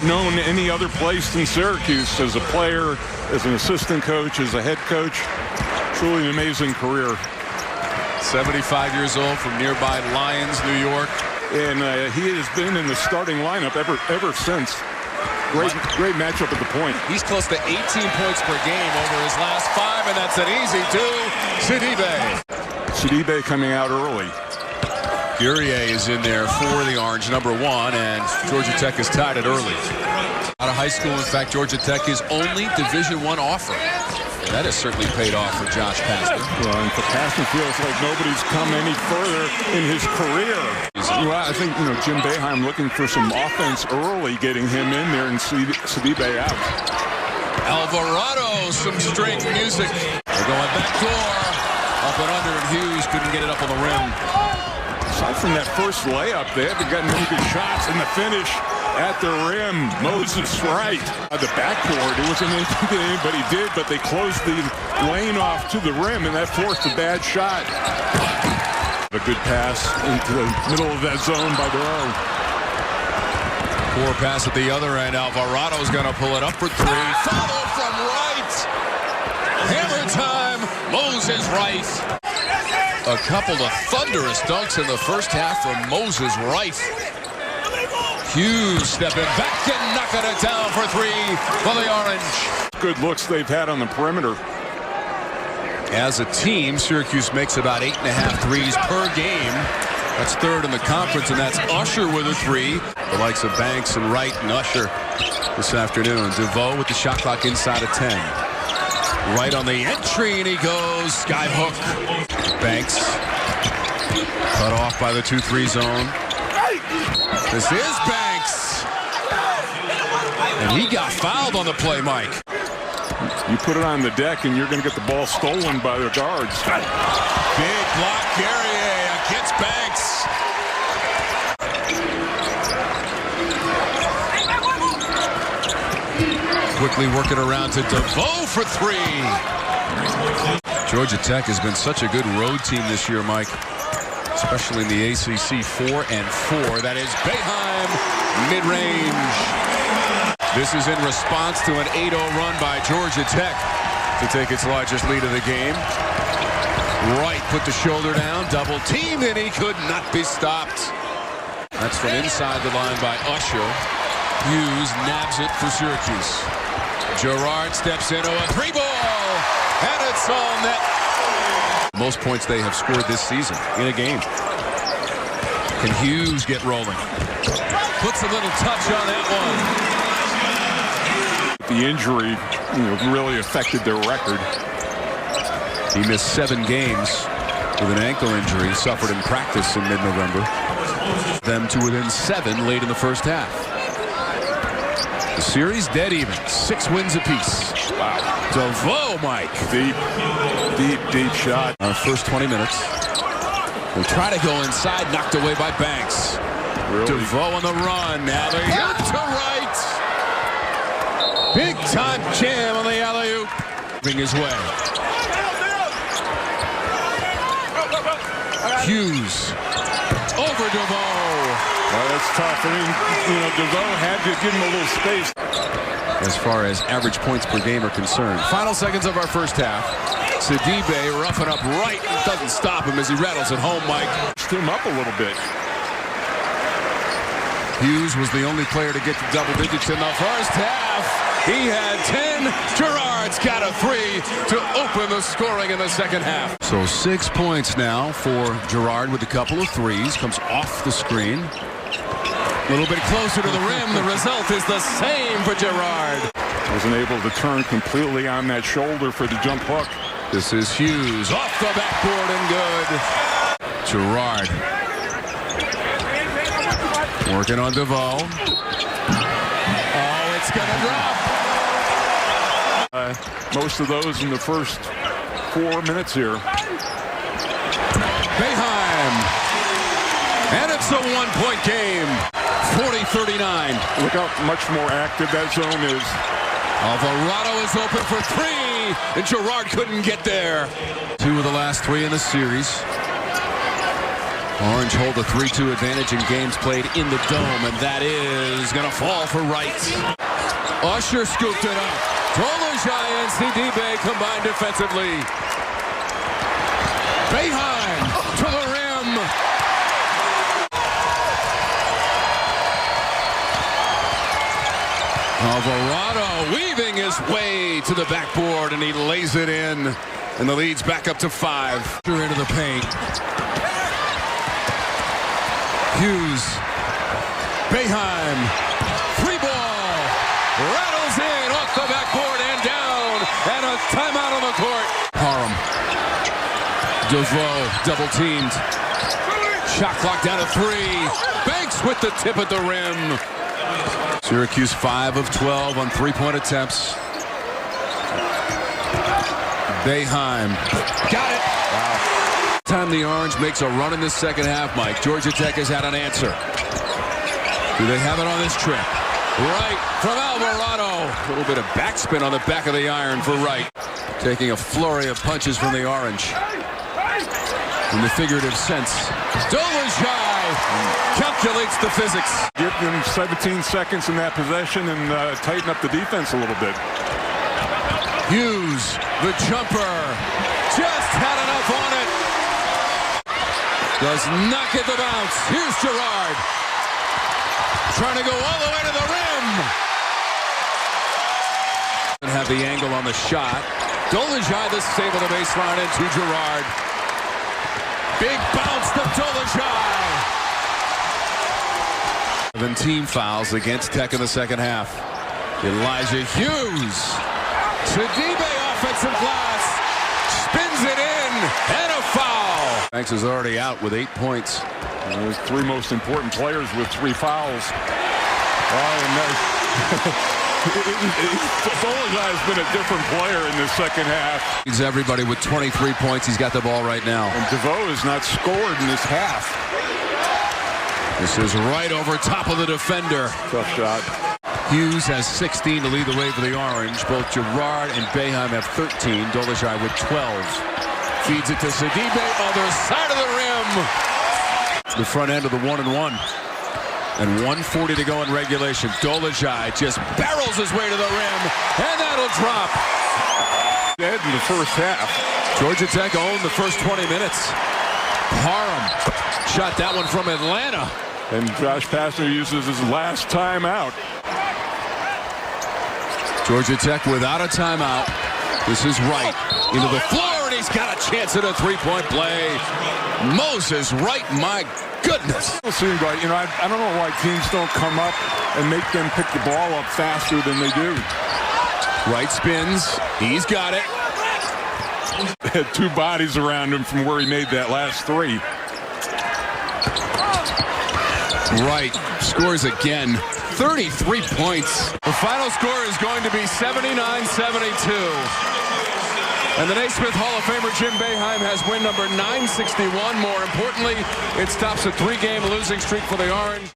known any other place than Syracuse as a player, as an assistant coach, as a head coach. Truly an amazing career. 75 years old from nearby Lyons, New York. And he has been in the starting lineup ever since. Great matchup at the point. He's close to 18 points per game over his last 5, and that's an easy 2. Sidibe coming out early. Guerrier is in there for the Orange, number 1, and Georgia Tech is tied it early. Out of high school, in fact, Georgia Tech is only Division I offer. And that has certainly paid off for Josh Pastner. Well, and for Pastner, feels like nobody's come any further in his career. Well, I think, Jim Boeheim looking for some offense early, getting him in there and Sidibe out. Alvarado, some string music. They're going back door. Up and under, and Hughes couldn't get it up on the rim. Aside from that first layup, they haven't gotten any good shots in the finish at the rim. Moses Wright. The backboard, it wasn't anything that anybody did, but they closed the lane off to the rim, and that forced a bad shot. A good pass into the middle of that zone by Duro. Poor pass at the other end. Alvarado's going to pull it up for 3. Follow from Wright. Hammer time. Moses Wright. A couple of thunderous dunks in the first half from Moses Wright. Hughes stepping back and knocking it down for 3 for the Orange. Good looks they've had on the perimeter. As a team, Syracuse makes about 8.5 threes per game. That's 3rd in the conference, and that's Usher with a 3. The likes of Banks and Wright and Usher this afternoon. DeVoe with the shot clock inside of 10. Right on the entry, and he goes skyhook. Banks cut off by the 2-3 zone. This is Banks. And he got fouled on the play, Mike. You put it on the deck, and you're going to get the ball stolen by the guards. Big block, Guerrier against Banks. Quickly working around to DeVoe for 3. Georgia Tech has been such a good road team this year, Mike. Especially in the ACC 4-4. That is Boeheim, mid-range. This is in response to an 8-0 run by Georgia Tech to take its largest lead of the game. Wright put the shoulder down, double teamed, and he could not be stopped. That's from inside the line by Usher. Hughes nabs it for Syracuse. Girard steps into a 3-ball, and it's all net. Most points they have scored this season in a game. Can Hughes get rolling? Puts a little touch on that one. The injury really affected their record. He missed 7 games with an ankle injury suffered in practice in mid-November. Them to within 7 late in the first half. The series dead even. 6 wins apiece. Wow. DeVoe, Mike. Deep shot. First 20 minutes. They try to go inside, knocked away by Banks. Really? DeVoe on the run. Alley-oop to Wright. Big time jam on the alley-oop. Moving his way. Hughes over DeVoe. Well, that's tough. I mean, DeVoe had to give him a little space. As far as average points per game are concerned. Final seconds of our first half. Sidibe roughing up Wright. Doesn't stop him as he rattles it home, Mike. Steam up a little bit. Hughes was the only player to get to double digits in the first half. He had 10. Girard's got a 3 to open the scoring in the second half. So 6 points now for Girard with a couple of threes. Comes off the screen. A little bit closer to the rim. The result is the same for Girard. Wasn't able to turn completely on that shoulder for the jump hook. This is Hughes off the backboard and good. Girard working on DeVoe. Oh, it's gonna drop. Most of those in the first 4 minutes here. Boeheim. And it's a 1-point game. 40-39. Look how much more active that zone is. Alvarado is open for 3, and Girard couldn't get there. 2 of the last 3 in the series. Orange hold a 3-2 advantage in games played in the Dome, and that is going to fall for Wright. Usher scooped it up. Dolezaj and Sidibe combined defensively. Behind to the rim. Alvarado weaving his way to the backboard, and he lays it in. And the lead's back up to 5. Into the paint. Hughes. Behind. Free ball. Rattles in off the backboard and down. And a timeout on the court. Parham. DeVoe double teamed. Shot clock down to 3. Banks with the tip at the rim. Syracuse 5 of 12 on 3-point attempts. Boeheim. Got it. Wow. Time the Orange makes a run in the second half, Mike. Georgia Tech has had an answer. Do they have it on this trip? Wright from Alvarado. A little bit of backspin on the back of the iron for Wright. Taking a flurry of punches from the Orange. In the figurative sense. Dolezaj calculates the physics. Give them 17 seconds in that possession and tighten up the defense a little bit. Hughes, the jumper, just had enough on it. Does not get the bounce. Here's Girard. Trying to go all the way to the rim. And have the angle on the shot. Dolezaj, the save of the baseline, and to Girard. Big bounce to Dolezaj. 17 fouls against Tech in the second half. Elijah Hughes. Sidibe offensive glass. Spins it in. And a foul. Banks is already out with 8 points. Those 3 most important players with 3 fouls. Dolezaj has been a different player in the second half. He's everybody with 23 points. He's got the ball right now. And DeVoe has not scored in this half. This is right over top of the defender. Tough shot. Hughes has 16 to lead the way for the Orange. Both Girard and Boeheim have 13. Dolezaj with 12. Feeds it to Sidibe, other side of the rim. The front end of the 1-and-1. And 1:40 to go in regulation. Dolezaj just barrels his way to the rim, and that'll drop. Dead in the first half. Georgia Tech owned the first 20 minutes. Parham shot that one from Atlanta. And Josh Pastner uses his last timeout. Georgia Tech without a timeout. This is Wright into the floor, and he's got a chance at a 3-point play. Moses Wright, my goodness. It seems like, I don't know why teams don't come up and make them pick the ball up faster than they do. Wright spins. He's got it. Had 2 bodies around him from where he made that last 3. Wright scores again. 33 points. The final score is going to be 79-72. And the Naismith Hall of Famer Jim Boeheim has win number 961. More importantly, it stops a 3-game losing streak for the Orange.